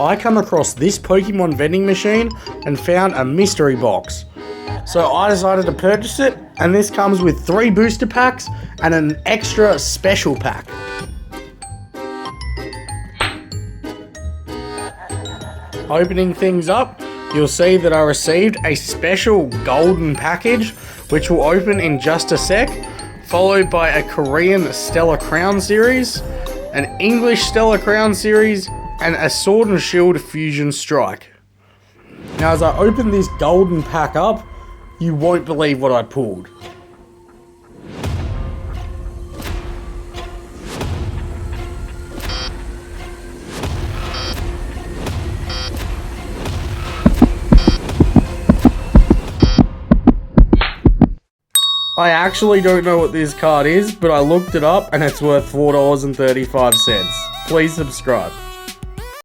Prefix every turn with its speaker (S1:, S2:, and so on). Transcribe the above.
S1: I come across this Pokemon vending machine and found a mystery box. So I decided to purchase it, and this comes with 3 booster packs and an extra special pack. Opening things up, you'll see that I received a special golden package, which will open in just a sec, followed by a Korean Stellar Crown series, an English Stellar Crown series, and a Sword and Shield Fusion Strike. Now as I open this golden pack up, you won't believe what I pulled. I actually don't know what this card is, but I looked it up and it's worth $4.35. Please subscribe.